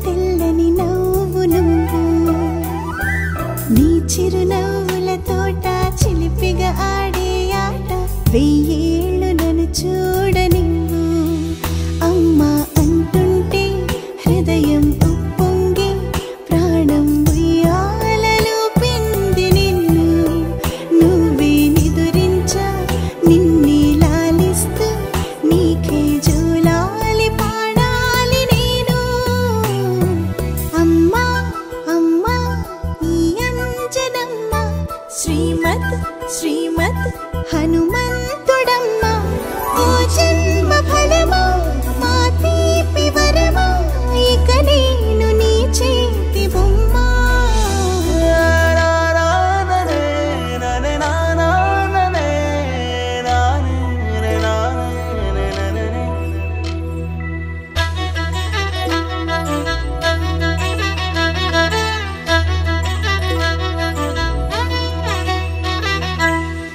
తెల్లని నవ్వు నువ్వు నీ చిరునవ్వుల తోట చిలిపిగా ఆడే ఆట వెయ్యేళ్ళు నన్ను చూడనివ్వు అమ్మా అంటుంటే హృదయం ఉప్పొంగి ప్రాణం ఉయ్యాలలో పిండి నిన్ను నువ్వే నిదురించా నిన్నే లాలిస్తూ నీకే జోలాలి పాడాలి నేను అమ్మా అమ్మా ఈ అంజనమ్మ శ్రీమత్ శ్రీమత్ హనుమంతుడమ్మ ఓ జన్మ ఫలమా మా తీపి వరమా ఇక నేను నీ చేతి బొమ్మ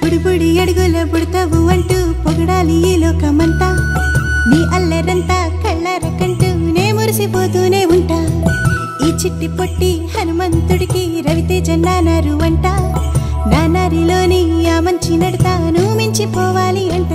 బుడిబుడి అడుగుల బుడతావు అంటూ పొగడాలి ఈ లోకమంతా నీ అల్లరంతా కళ్ళారకంటూ నే మురిసిపోతూనే ఉంటా ఈ చిట్టి పొట్టి హనుమంతుడికి రవితేజ నానారు అంట నానారిలోని ఆ మంచి నడతా నువ్వు మించిపోవాలి అంట